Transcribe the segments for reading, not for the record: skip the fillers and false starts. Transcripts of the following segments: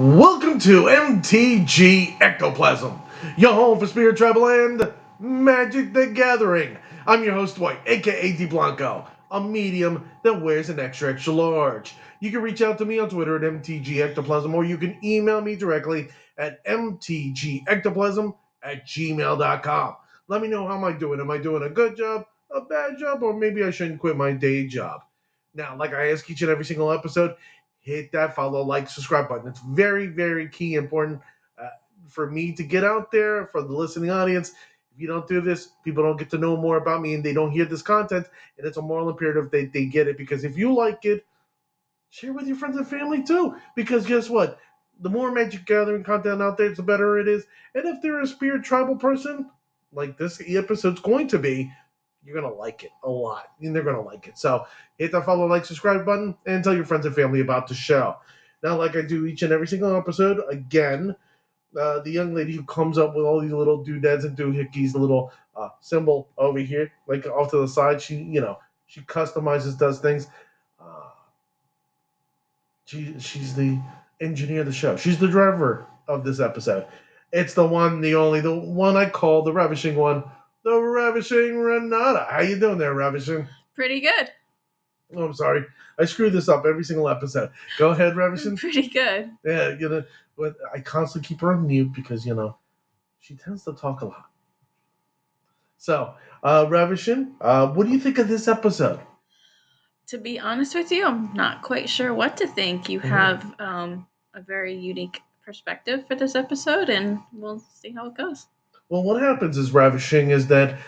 Welcome to MTG Ectoplasm, your home for Spirit Travel and Magic the Gathering. I'm your host, Dwight, aka D Blanco, a medium that wears an extra large. You can reach out to me on Twitter at MTG Ectoplasm, or you can email me directly at mtgectoplasm at gmail.com. Let me know how am I doing. Am I doing a good job, a bad job, or maybe I shouldn't quit my day job? Now, like I ask each and every single episode, hit that follow, like, subscribe button. It's very, very key important uh, for me to get out there, for the listening audience. If you don't do this, people don't get to know more about me and they don't hear this content. And it's a moral imperative they get it, because if you like it, share with your friends and family too. Because guess what? The more Magic Gathering content out there, the better it is. And if they're a spirit tribal person, like this episode's going to be, you're going to like it a lot. And they're going to like it. So hit that follow, like, subscribe button, and tell your friends and family about the show. Now, like I do each and every single episode, again, the young lady who comes up with all these little doodads and doohickeys, the little symbol over here, like off to the side, she customizes, does things. Uh, she's the engineer of the show. She's the driver of this episode. It's the one, the only, the one I call the ravishing one, the ravishing Renata. How you doing there, ravishing? Pretty good. Oh, I'm sorry. I screw this up every single episode. Go ahead, ravishing. Pretty good. Yeah, but I constantly keep her on mute because she tends to talk a lot. So, ravishing, what do you think of this episode? To be honest with you, I'm not quite sure what to think. You have a very unique perspective for this episode, and we'll see how it goes. Well, what happens is, ravishing, is that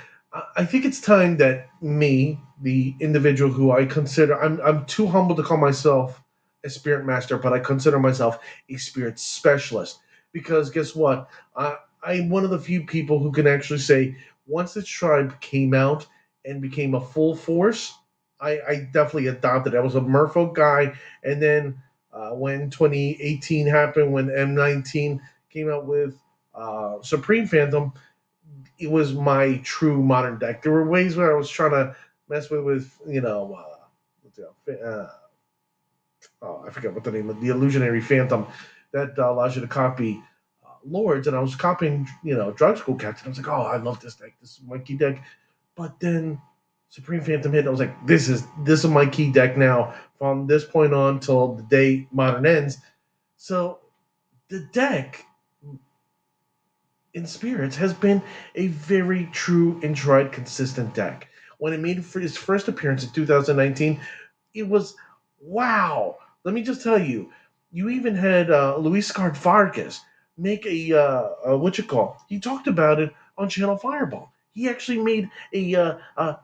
I think it's time that me, the individual who I consider, I'm too humble to call myself a spirit master, but I consider myself a spirit specialist. Because guess what? I'm one of the few people who can actually say, once this tribe came out and became a full force, I definitely adopted it. I was a merfolk guy, and then when 2018 happened, when M19 came out with Supreme Phantom, it was my true modern deck. There were ways where I was trying to mess I forget what the name of the illusionary phantom that allows you to copy lords, and I was copying drug school cats, and I was like, oh, I love this deck. This is my key deck. But then Supreme Phantom hit, and I was like, this is my key deck now from this point on till the day modern ends. So the deck in Spirits has been a very true and tried consistent deck. When it made for its first appearance in 2019, it was wow. Let me just tell you, you even had Luis Card Vargas make a what you call. He talked about it on Channel Fireball. He actually made an out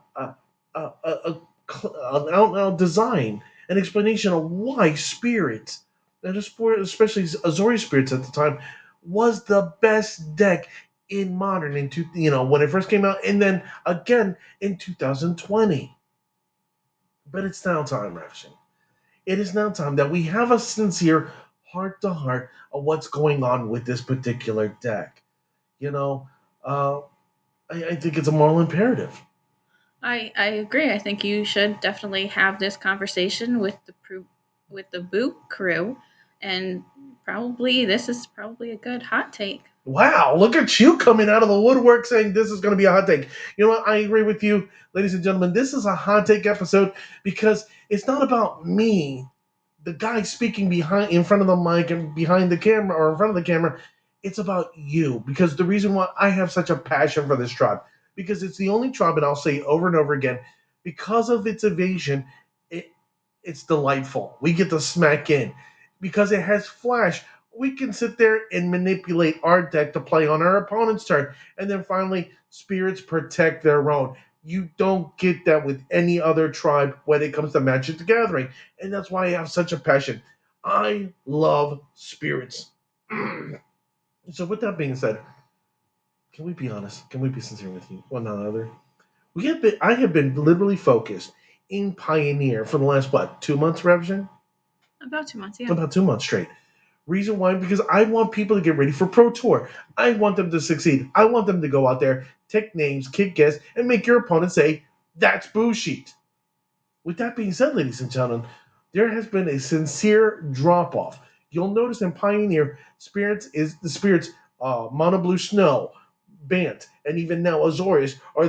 design, an explanation of why Spirits, and especially Azori Spirits at the time, was the best deck in modern when it first came out, and then again in 2020. But it's now time, Ravishing. It is now time that we have a sincere heart to heart of what's going on with this particular deck. You know, uh, I think it's a moral imperative. I agree. I think you should definitely have this conversation with the Boot crew, and probably this is probably a good hot take. Wow, look at you coming out of the woodwork saying this is going to be a hot take. You know what? I agree with you, ladies and gentlemen. This is a hot take episode because it's not about me, the guy speaking in front of the mic and behind the camera or in front of the camera. It's about you, because the reason why I have such a passion for this tribe, because it's the only tribe, and I'll say over and over again, because of its evasion, it's delightful. We get to smack in because it has flash. We can sit there and manipulate our deck to play on our opponent's turn, and then finally, spirits protect their own. You don't get that with any other tribe when it comes to Magic the Gathering, and that's why I have such a passion. I love spirits. So, with that being said, can we be honest? Can we be sincere with you, one another? I have been literally focused in Pioneer for the last 2 months, Revision? About 2 months, yeah. About 2 months straight. Reason why? Because I want people to get ready for Pro Tour. I want them to succeed. I want them to go out there, take names, kick guests, and make your opponent say, that's bullshit. With that being said, ladies and gentlemen, there has been a sincere drop off. You'll notice in Pioneer, Spirits, Mono Blue Snow, Bant, and even now Azorius are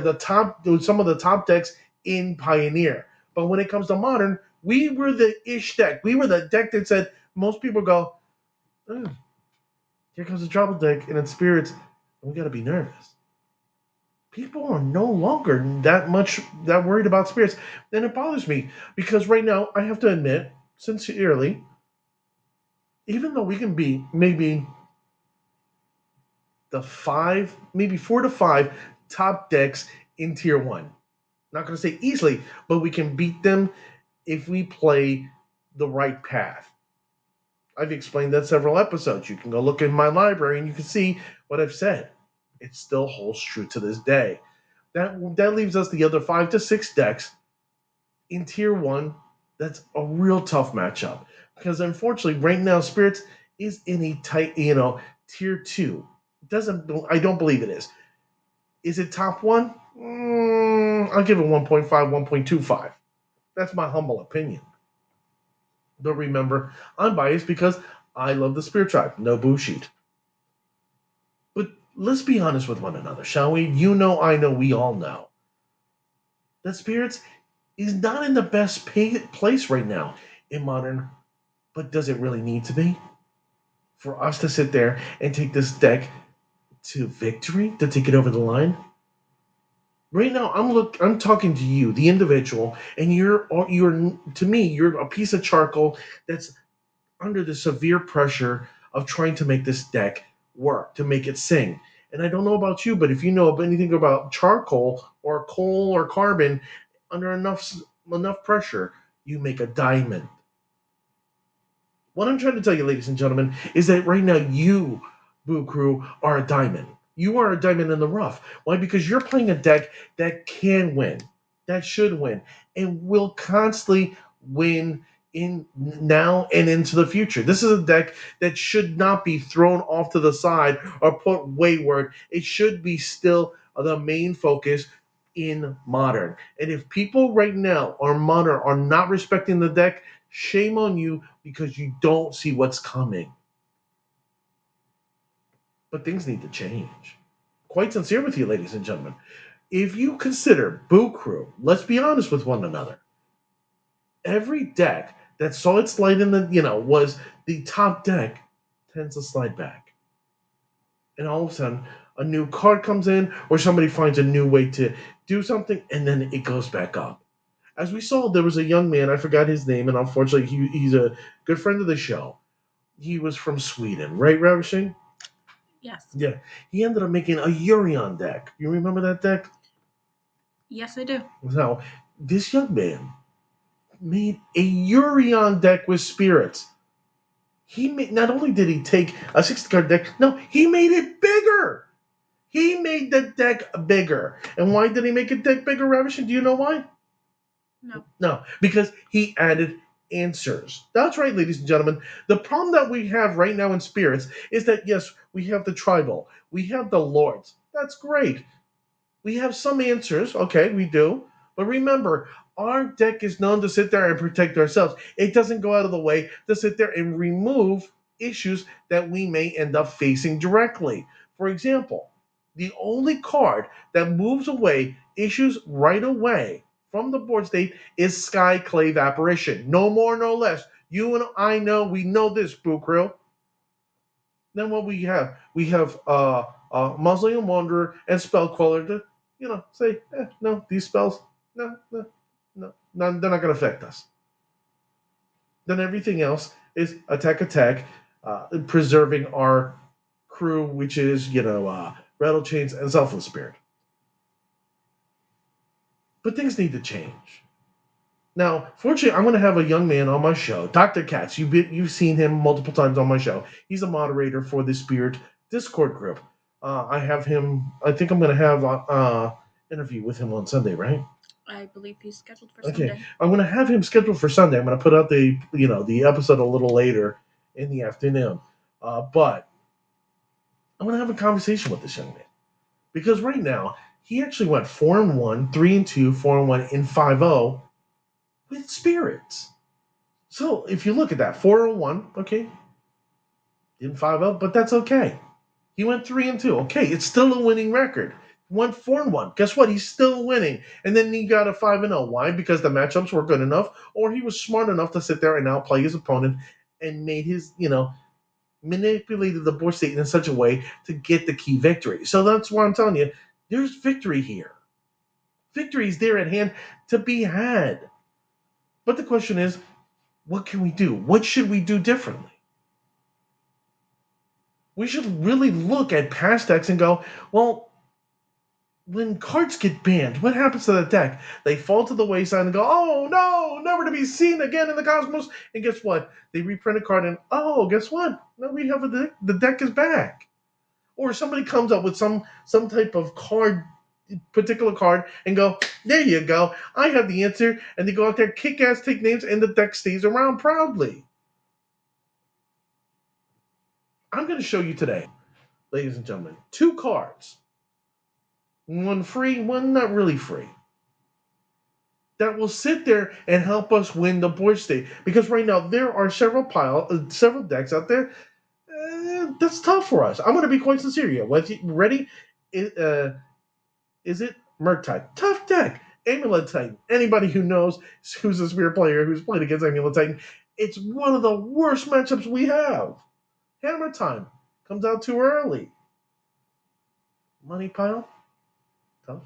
some of the top decks in Pioneer. But when it comes to Modern, we were the ish deck. We were the deck that said most people go, "Oh, here comes a trouble deck, and it's Spirits. We got to be nervous." People are no longer that worried about Spirits, and it bothers me because right now I have to admit, sincerely, even though we can be maybe the five, maybe 4 to 5 top decks in tier one. Not going to say easily, but we can beat them if we play the right path. I've explained that several episodes. You can go look in my library and you can see what I've said. It still holds true to this day. That leaves us the other 5 to 6 decks in tier one. That's a real tough matchup because unfortunately, right now, Spirits is in a tight, tier two. I don't believe it is. Is it top one? I'll give it 1.5, 1.25. That's my humble opinion. But remember, I'm biased because I love the Spirit Tribe. No bullshit. But let's be honest with one another, shall we? You know, I know, we all know. That Spirits is not in the best place right now in Modern, but does it really need to be? For us to sit there and take this deck to victory, to take it over the line? Right now, I'm talking to you, the individual, and you're to me, you're a piece of charcoal that's under the severe pressure of trying to make this deck work, to make it sing. And I don't know about you, but if you know anything about charcoal or coal or carbon, under enough pressure, you make a diamond. What I'm trying to tell you, ladies and gentlemen, is that right now you, Boo Crew, are a diamond. You are a diamond in the rough. Why? Because you're playing a deck that can win, that should win, and will constantly win in now and into the future. This is a deck that should not be thrown off to the side or put wayward. It should be still the main focus in Modern. And if people right now or Modern are not respecting the deck, shame on you because you don't see what's coming. But things need to change. Quite sincere with you, ladies and gentlemen. If you consider Boo Crew, let's be honest with one another. Every deck that saw its light in was the top deck tends to slide back. And all of a sudden, a new card comes in or somebody finds a new way to do something and then it goes back up. As we saw, there was a young man, I forgot his name, and unfortunately, he's a good friend of the show. He was from Sweden, right, Ravishing? Yes. Yeah. He ended up making a Urion deck. You remember that deck? Yes, I do. Now, this young man made a Urion deck with spirits. Not only did he take a 60-card deck, no, he made it bigger. He made the deck bigger. And why did he make a deck bigger, Ravishing? Do you know why? No. No, because he added answers. That's right, ladies and gentlemen. The problem that we have right now in Spirits is that, yes, we have the tribal, we have the lords. That's great. We have some answers. Okay, we do. But remember, our deck is known to sit there and protect ourselves. It doesn't go out of the way to sit there and remove issues that we may end up facing directly. For example, the only card that moves away issues right away from the board state is Skyclave Apparition. No more, no less. You and I know, we know this, Boo Krill. Then what we have Mausoleum Wanderer and Spellqueller to, say, no, these spells, no, they're not going to affect us. Then everything else is attack, preserving our crew, which is, Rattle Chains and Selfless Spirit. But things need to change. Now, fortunately, I'm going to have a young man on my show, Dr. Katz. You've seen him multiple times on my show. He's a moderator for the Spirit Discord group. I have him. I think I'm going to have an interview with him on Sunday, right? I believe he's scheduled for Okay, Sunday. I'm going to have him scheduled for Sunday. I'm going to put out the episode a little later in the afternoon. But I'm going to have a conversation with this young man because right now he actually went 4-1, 3-2, 4-1, and 5-0 with spirits. So if you look at that, 401, okay, Didn't 5-0, but that's okay. He went 3-2. Okay, it's still a winning record. Went 4-1. Guess what? He's still winning. And then he got a 5-0. Why? Because the matchups were good enough, or he was smart enough to sit there and outplay his opponent and made his, manipulated the board state in such a way to get the key victory. So that's why I'm telling you, there's victory here. Victory is there at hand to be had. But the question is, what can we do? What should we do differently? We should really look at past decks and go, well, when cards get banned, what happens to the deck? They fall to the wayside and go, oh no, never to be seen again in the cosmos. And guess what? They reprint a card and, oh, guess what? Now we have the deck is back. Or somebody comes up with some type of particular card, and go, there you go, I have the answer. And they go out there, kick ass, take names, and the deck stays around proudly. I'm going to show you today, ladies and gentlemen, 2 cards. One free, one not really free, that will sit there and help us win the board state. Because right now there are several decks out there that's tough for us. I'm going to be quite sincere here. Ready? Is it Murktide? Tough deck. Amulet Titan. Anybody who knows who's a Spear player who's played against Amulet Titan, it's one of the worst matchups we have. Hammer Time comes out too early. Money Pile, tough.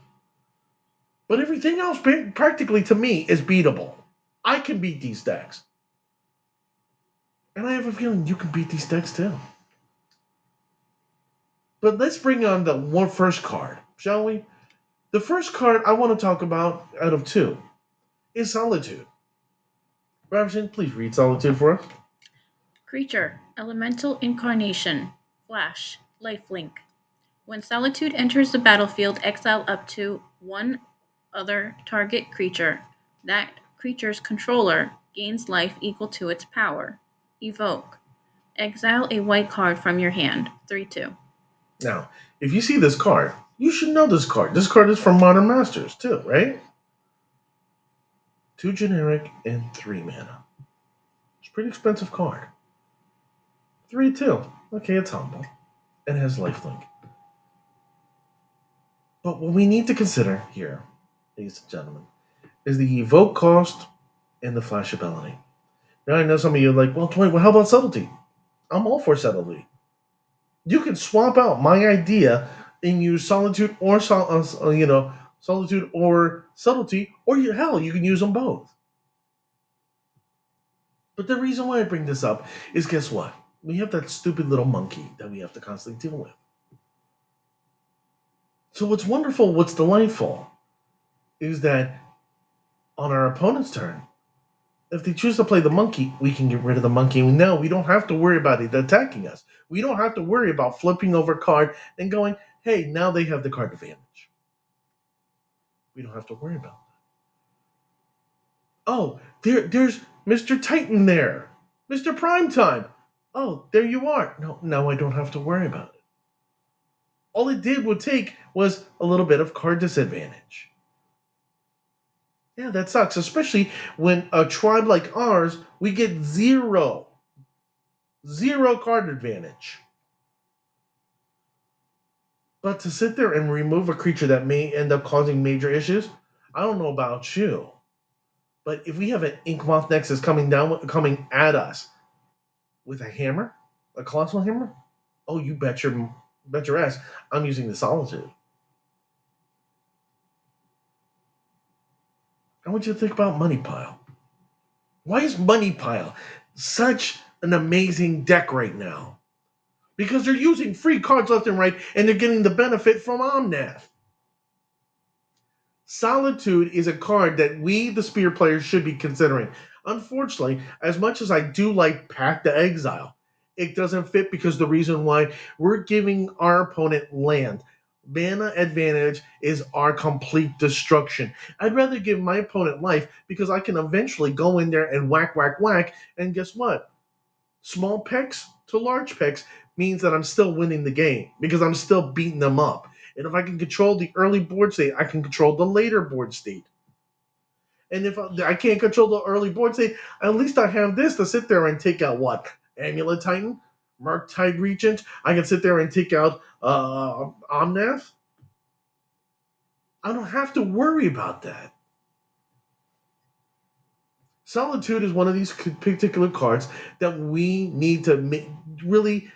But everything else, practically to me, is beatable. I can beat these decks. And I have a feeling you can beat these decks too. But let's bring on the first card, shall we? The first card I want to talk about out of 2 is Solitude. Robinson, please read Solitude for us. Creature, Elemental Incarnation, Flash, Lifelink. When Solitude enters the battlefield, exile up to 1 other target creature. That creature's controller gains life equal to its power. Evoke. Exile a white card from your hand. 3/2. Now, if you see this card, you should know this card. This card is from Modern Masters too, right? 2 generic and 3 mana. It's a pretty expensive card. 3/2. Okay, it's humble. And has lifelink. But what we need to consider here, ladies and gentlemen, is the evoke cost and the flash ability. Now I know some of you are like, well, Dwight, how about subtlety? I'm all for subtlety. You can swap out my idea and use solitude or solitude or subtlety, or hell, you can use them both. But the reason why I bring this up is, guess what? We have that stupid little monkey that we have to constantly deal with. So what's wonderful, what's delightful, is that on our opponent's turn, if they choose to play the monkey, we can get rid of the monkey. No, we don't have to worry about it attacking us. We don't have to worry about flipping over a card and going, hey, now they have the card advantage. We don't have to worry about that. Oh, there's Mr. Titan there. Mr. Primetime. Oh, there you are. No, now I don't have to worry about it. All it would take was a little bit of card disadvantage. Yeah, that sucks, especially when a tribe like ours, we get zero card advantage. But to sit there and remove a creature that may end up causing major issues, I don't know about you. But if we have an Inkmoth Nexus coming at us with a hammer, a colossal hammer, oh, you bet your ass, I'm using the Solitude. I want you to think about Money Pile. Why is Money Pile such an amazing deck right now? Because they're using free cards left and right, and they're getting the benefit from Omnath. Solitude is a card that we, the Spear players, should be considering. Unfortunately, as much as I do like Path to Exile, it doesn't fit because the reason why we're giving our opponent land. Mana advantage is our complete destruction. I'd rather give my opponent life because I can eventually go in there and whack, whack, whack, and guess what? Small picks to large picks means that I'm still winning the game because I'm still beating them up. And if I can control the early board state, I can control the later board state. And if I can't control the early board state, at least I have this to sit there and take out what? Amulet Titan? Murktide Regent. I can sit there and take out Omnath. I don't have to worry about that. Solitude is one of these particular cards that we need to really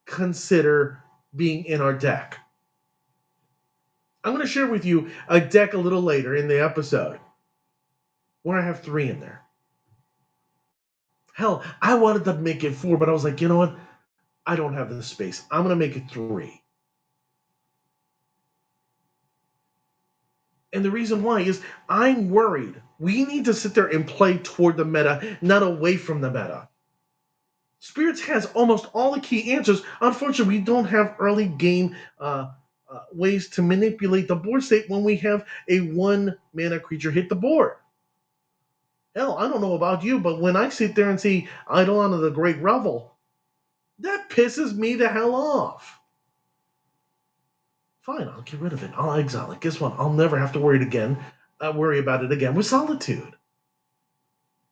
consider being in our deck. I'm going to share with you a deck a little later in the episode where I have 3 in there. Hell, I wanted to make it 4, but I was like, you know what? I don't have the space. I'm going to make it 3. And the reason why is I'm worried. We need to sit there and play toward the meta, not away from the meta. Spirits has almost all the key answers. Unfortunately, we don't have early game ways to manipulate the board state when we have a 1 mana creature hit the board. Hell, I don't know about you, but when I sit there and see Eidolon of the Great Revel, that pisses me the hell off. Fine, I'll get rid of it. I'll exile it. Guess what? I'll never have to worry about it again with Solitude.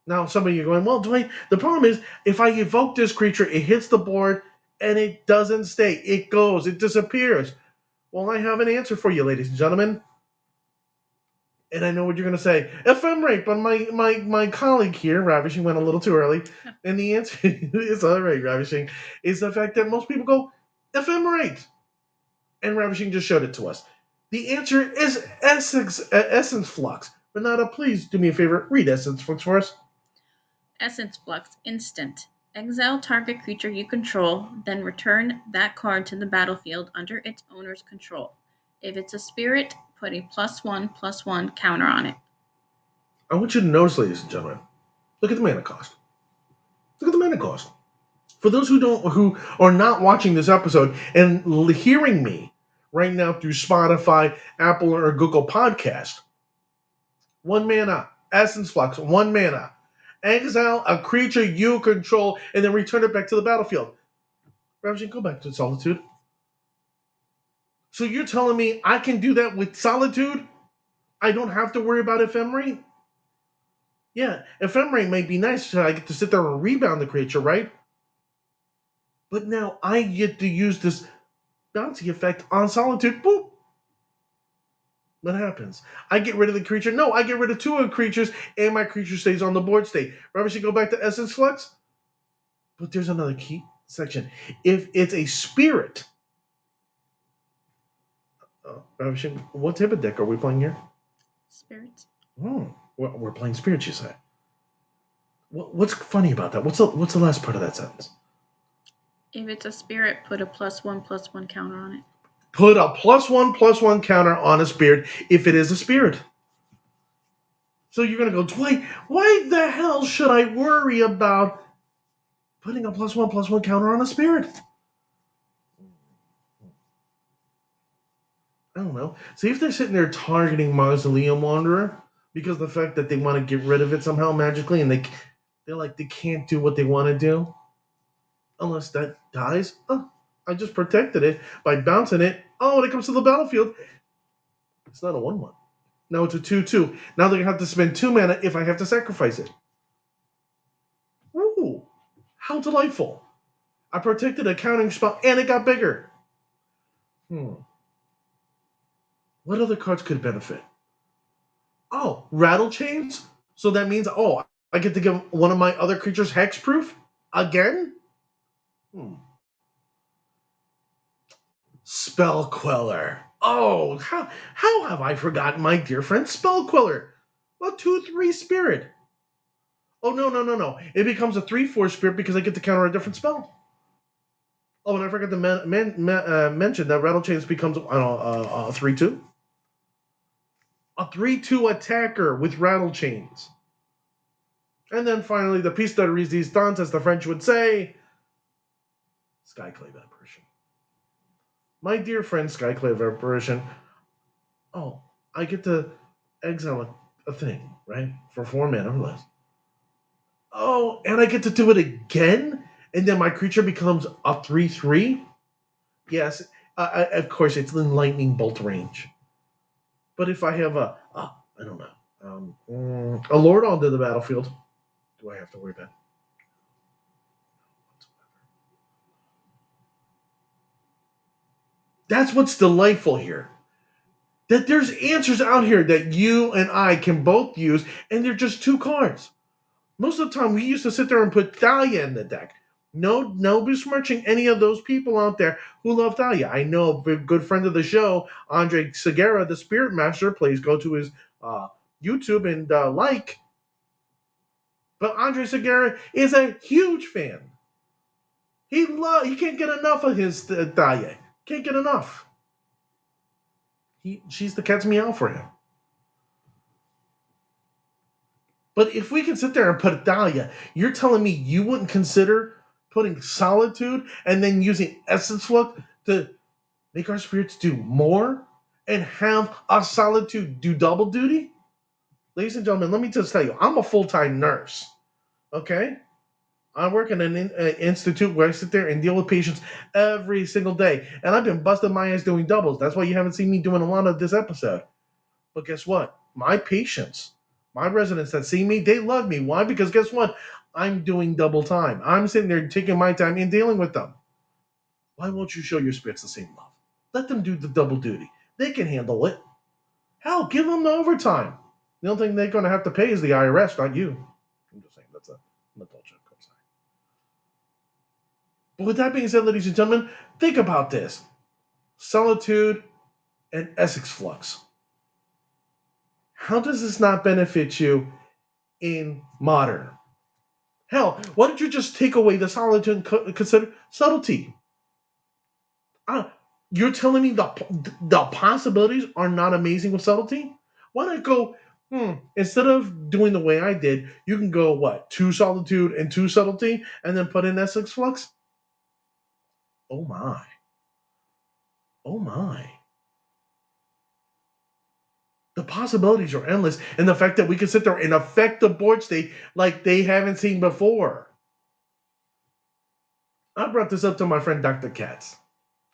Now, some of you are going, well, Dwight, the problem is if I evoke this creature, it hits the board and it doesn't stay. It goes, it disappears. Well, I have an answer for you, ladies and gentlemen. And I know what you're going to say. Ephemerate, but my colleague here, Ravishing, went a little too early. And the answer is all right, Ravishing, is the fact that most people go, Ephemerate. And Ravishing just showed it to us. The answer is Essence Flux. Renata, please do me a favor. Read Essence Flux for us. Essence Flux, instant. Exile target creature you control, then return that card to the battlefield under its owner's control. If it's a spirit, put a +1/+1 counter on it. I want you to notice, ladies and gentlemen, look at the mana cost. Look at the mana cost. For those who are not watching this episode and hearing me right now through Spotify, Apple, or Google Podcast, 1 mana, Essence Flux, 1 mana. Exile a creature you control and then return it back to the battlefield. Ravishing, go back to Solitude. So you're telling me I can do that with Solitude? I don't have to worry about Ephemerate? Yeah, Ephemerate might be nice so I get to sit there and rebound the creature, right? But now I get to use this bouncy effect on Solitude. Boop! What happens? I get rid of the creature. No, I get rid of 2 of the creatures, and my creature stays on the board state. Ravishing, go back to Essence Flux. But there's another key section. If it's a spirit, Ravishing, what type of deck are we playing here? Spirits. We're playing spirits, you say. What's funny about that? What's the last part of that sentence? If it's a spirit, put a +1/+1 counter on it. Put a +1/+1 counter on a spirit if it is a spirit. So you're going to go, Dwight, why the hell should I worry about putting a +1/+1 counter on a spirit? I don't know. See if they're sitting there targeting Mausoleum Wanderer because the fact that they want to get rid of it somehow magically and they can't do what they want to do unless that dies. Oh, I just protected it by bouncing it. Oh, when it comes to the battlefield, it's not a 1/1. Now it's a 2/2. Now they're going to have to spend 2 mana if I have to sacrifice it. Ooh, how delightful. I protected a counting spell and it got bigger. What other cards could benefit? Oh, Rattle Chains? So that means, I get to give one of my other creatures hexproof? Again? Spell Queller. Oh, how have I forgotten my dear friend Spell Queller? A 2/3 spirit. Oh, no. It becomes a 3/4 spirit because I get to counter a different spell. Oh, and I forgot to mention that Rattle Chains becomes, a 3/2. A 3/2 attacker with Rattle Chains. And then finally, the piece de resistance, as the French would say, Skyclave Apparition. My dear friend Skyclave Apparition, I get to exile a thing, right? For 4 mana or less. Oh, and I get to do it again? And then my creature becomes a 3/3? Yes, of course, it's in lightning bolt range. But if I have I don't know, a Lord onto the battlefield, do I have to worry about it? That's what's delightful here. That there's answers out here that you and I can both use, and they're just 2 cards. Most of the time, we used to sit there and put Dahlia in the deck. No besmirching any of those people out there who love Dahlia. I know a good friend of the show, Andre Segura, the Spirit Master. Please go to his uh, YouTube and like. But Andre Segura is a huge fan. He can't get enough of his Dahlia. Can't get enough. She's the cat's meow for him. But if we can sit there and put Dahlia, you're telling me you wouldn't consider putting Solitude and then using Essence Flux to make our spirits do more and have a Solitude do double duty? Ladies and gentlemen, let me just tell you, I'm a full-time nurse. Okay? I work in an institute where I sit there and deal with patients every single day. And I've been busting my ass doing doubles. That's why you haven't seen me doing a lot of this episode. But guess what? My patients, my residents that see me, they love me. Why? Because guess what? I'm doing double time. I'm sitting there taking my time and dealing with them. Why won't you show your spirits the same love? Let them do the double duty. They can handle it. Hell, give them the overtime. The only thing they're going to have to pay is the IRS, not you. I'm just saying, that's an adult joke. I'm sorry. But with that being said, ladies and gentlemen, think about this. Solitude and Essex Flux. How does this not benefit you in modern? Hell, why don't you just take away the Solitude and consider subtlety? Uh, you're telling me the possibilities are not amazing with subtlety? Why not go, instead of doing the way I did, you can go, what, 2 Solitude and 2 subtlety, and then put in Essex Flux? Oh my. Oh my. The possibilities are endless, and the fact that we can sit there and affect the board state like they haven't seen before. I brought this up to my friend Dr. Katz.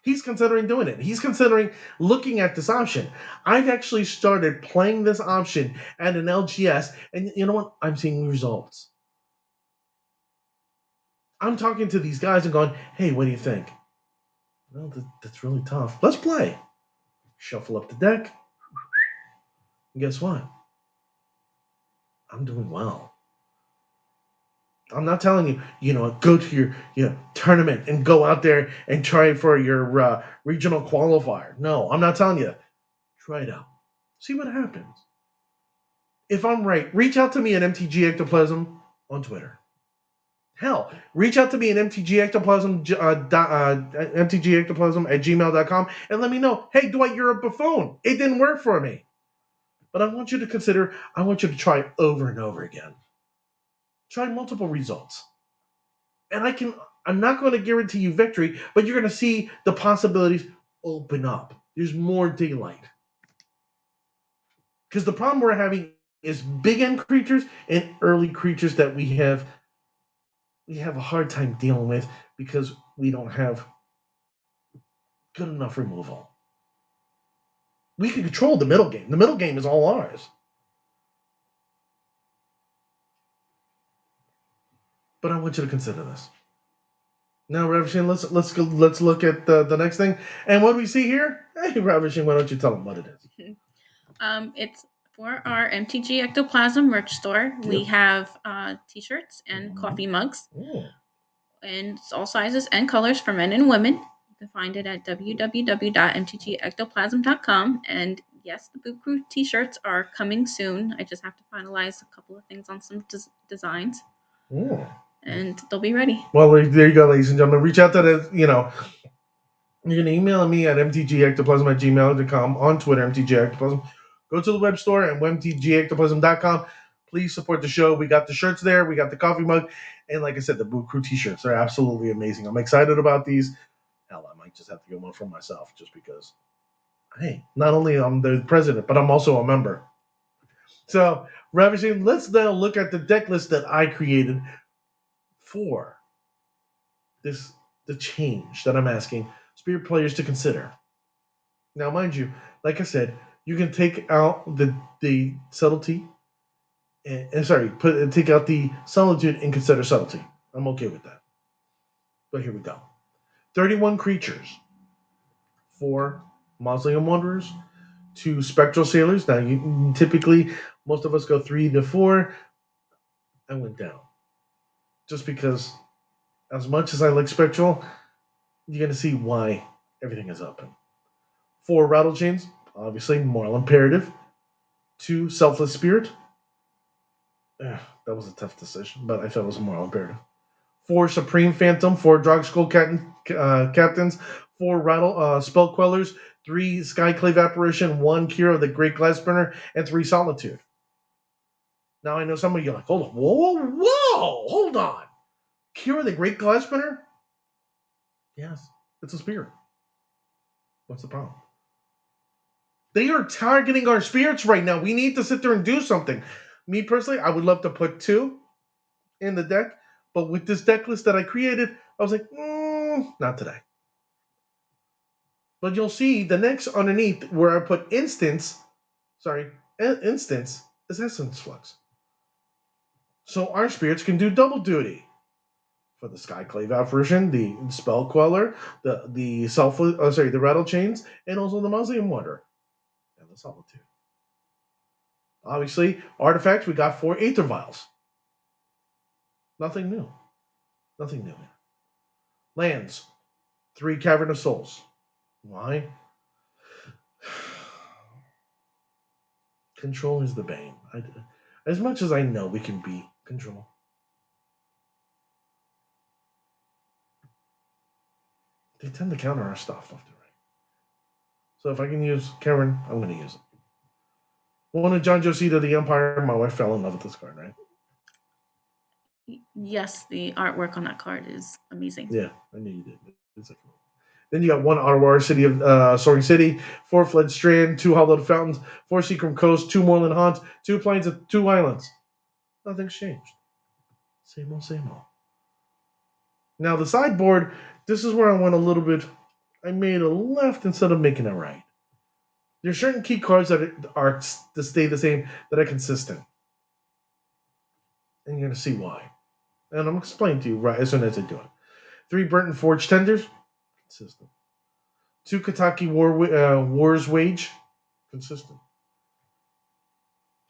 He's considering doing it. He's considering looking at this option. I've actually started playing this option at an LGS, and you know what? I'm seeing results. I'm talking to these guys and going, hey, what do you think? Well, that's really tough. Let's play. Shuffle up the deck. And guess what? I'm doing well. I'm not telling you, go to your tournament and go out there and try for your regional qualifier. No, I'm not telling you. Try it out. See what happens. If I'm right, reach out to me at MTG Ectoplasm on Twitter. Hell, reach out to me at MTG Ectoplasm at gmail.com and let me know, hey, Dwight, you're a buffoon. It didn't work for me. But I want you to try over and over again. Try multiple results. And I'm not going to guarantee you victory, but you're going to see the possibilities open up. There's more daylight. Because the problem we're having is big end creatures and early creatures that we have a hard time dealing with because we don't have good enough removal. We can control the middle game. The middle game is all ours. But I want you to consider this. Now, Ravishing, let's go. Let's look at the next thing. And what do we see here? Hey, Ravishing, why don't you tell them what it is? It's for our MTG Ectoplasm merch store. Yep. We have t-shirts and coffee mugs. And it's all sizes and colors for men and women. You can find it at www.mtgectoplasm.com. And yes, the Boot Crew t-shirts are coming soon. I just have to finalize a couple of things on some designs. And they'll be ready. Well, there you go, ladies and gentlemen. Reach out to you can email me at mtgectoplasm@gmail.com, on Twitter, mtgectoplasm. Go to the web store at mtgectoplasm.com. Please support the show. We got the shirts there. We got the coffee mug. And like I said, the Boot Crew t-shirts are absolutely amazing. I'm excited about these. Hell, I might just have to get one for myself just because, hey, not only I'm the president, but I'm also a member. So, Ravishing, let's now look at the deck list that I created for the change that I'm asking Spirit players to consider. Now, mind you, like I said, you can take out the subtlety, take out the solitude and consider subtlety. I'm okay with that. But here we go. 31 creatures, 4 Mausoleum Wanderers, 2 Spectral Sailors. Now, typically, most of us go 3 to 4. I went down. Just because, as much as I like Spectral, you're going to see why everything is open. 4 Rattle Chains, obviously, moral imperative. 2 Selfless Spirit. That was a tough decision, but I felt it was a moral imperative. 4 Supreme Phantom, 4 Drog Skull Captains, 4 Rattle Spell Quellers, 3 Skyclave Apparition, 1 Cure of the Great Glassburner, and 3 Solitude. Now I know some of you are like, hold on, whoa, hold on. Cure of the Great Glassburner? Yes, it's a spirit. What's the problem? They are targeting our spirits right now. We need to sit there and do something. Me personally, I would love to put 2 in the deck, but with this deck list that I created, I was like, not today. But you'll see the next underneath where I put instance is Essence Flux. So our spirits can do double duty. For the Skyclave Apparition, the Spell Queller, the Rattle Chains, and also the Mausoleum Wanderer. And the Solitude. Obviously, artifacts, we got 4 Aether Vials. Nothing new. Nothing new. Lands, 3 Cavern of Souls. Why? Control is the bane. As much as I know we can beat control. They tend to counter our stuff left and right. So if I can use Cavern, I'm going to use it. One of John Josita, the Empire, my wife fell in love with this card, right? Yes, the artwork on that card is amazing. Yeah, I knew you did. Then you got 1 Ottawa City of Soaring City, 4 Fled Strand, 2 Hollowed Fountains, 4 Seacrum Coast, 2 Moorland Haunts, 2 Plains, and 2 Islands. Nothing's changed. Same old, same old. Now the sideboard, this is where I went a little bit. I made a left instead of making a right. There's certain key cards that are to stay the same that are consistent, and you're gonna see why. And I'm gonna explain to you right as soon as I do it. 3 Burton Forge Tenders, consistent. 2 Kataki Wars Wage, consistent.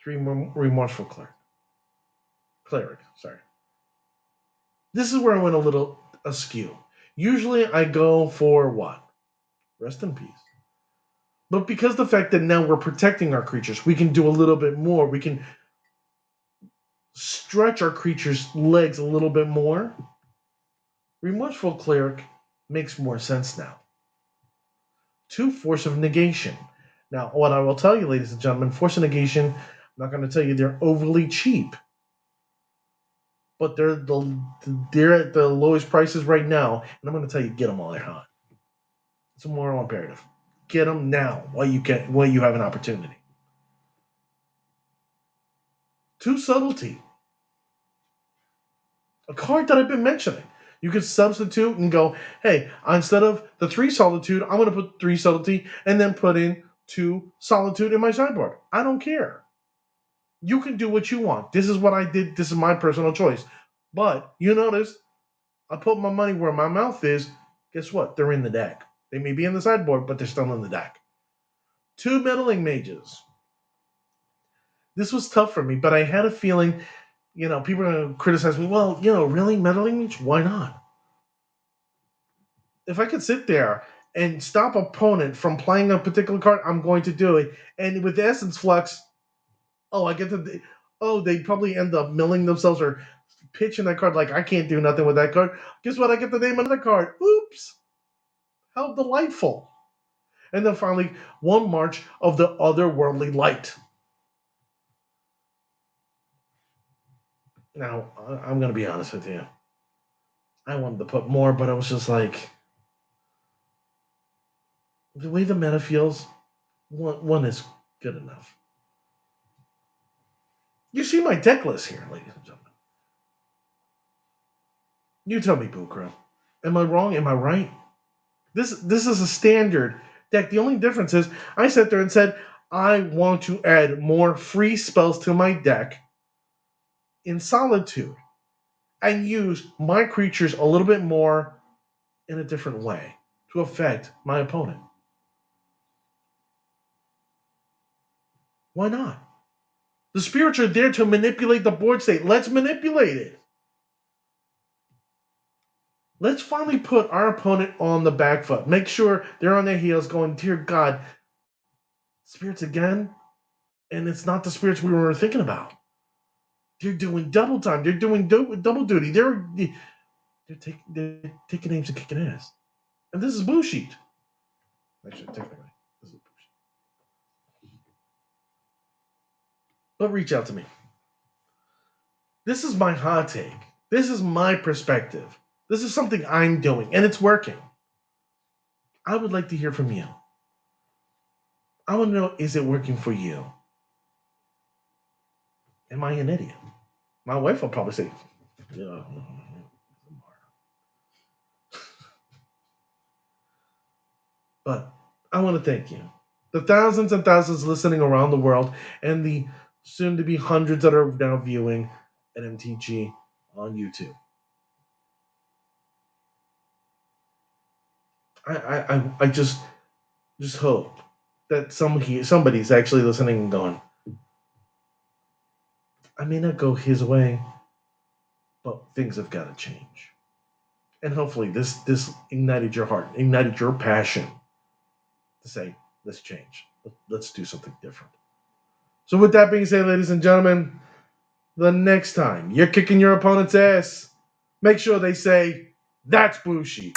3 Remorseful Cleric. Sorry. This is where I went a little askew. Usually I go for what? Rest in peace. But because the fact that now we're protecting our creatures, we can do a little bit more. We can stretch our creatures' legs a little bit more. Remorseful Cleric makes more sense now. 2 Force of Negation. Now, what I will tell you, ladies and gentlemen, Force of Negation, I'm not going to tell you they're overly cheap. But they're at the lowest prices right now, and I'm going to tell you, get them while they're hot. It's a moral imperative. Get them now while you have an opportunity. 2 Subtlety, a card that I've been mentioning. You could substitute and go, hey, instead of the 3 Solitude, I'm going to put 3 Subtlety and then put in 2 Solitude in my sideboard. I don't care. You can do what you want. This is what I did. This is my personal choice. But you notice, I put my money where my mouth is. Guess what? They're in the deck. They may be in the sideboard, but they're still in the deck. 2 Meddling Mages. This was tough for me, but I had a feeling, people are going to criticize me. Well, really? Meddling Mage? Why not? If I could sit there and stop opponent from playing a particular card, I'm going to do it. And with the Essence Flux, they probably end up milling themselves or pitching that card like I can't do nothing with that card. Guess what? I get the name of the card. Oops. How delightful. And then finally, 1 March of the Otherworldly Light. Now, I'm going to be honest with you. I wanted to put more, but I was just like, the way the meta feels, one is good enough. You see my deck list here, ladies and gentlemen. You tell me, Boo Crow. Am I wrong? Am I right? This is a standard deck. The only difference is I sat there and said, I want to add more free spells to my deck in Solitude and use my creatures a little bit more in a different way to affect my opponent. Why not? The spirits are there to manipulate the board state. Let's manipulate it. Let's finally put our opponent on the back foot. Make sure they're on their heels going, dear God, spirits again? And it's not the spirits we were thinking about. They're doing double time. They're doing double duty. They're taking names and kicking ass. And this is bullshit. Actually, technically, this is bullshit. But reach out to me. This is my hot take. This is my perspective. This is something I'm doing, and it's working. I would like to hear from you. I want to know, is it working for you? Am I an idiot? My wife will probably say, yeah. But I want to thank you. The thousands and thousands listening around the world, and the soon to be hundreds that are now viewing at MTG on YouTube. I just hope that somebody's actually listening and going, I may not go his way, but things have got to change. And hopefully this ignited your heart, ignited your passion to say, let's change. Let's do something different. So with that being said, ladies and gentlemen, the next time you're kicking your opponent's ass, make sure they say, that's bullshit.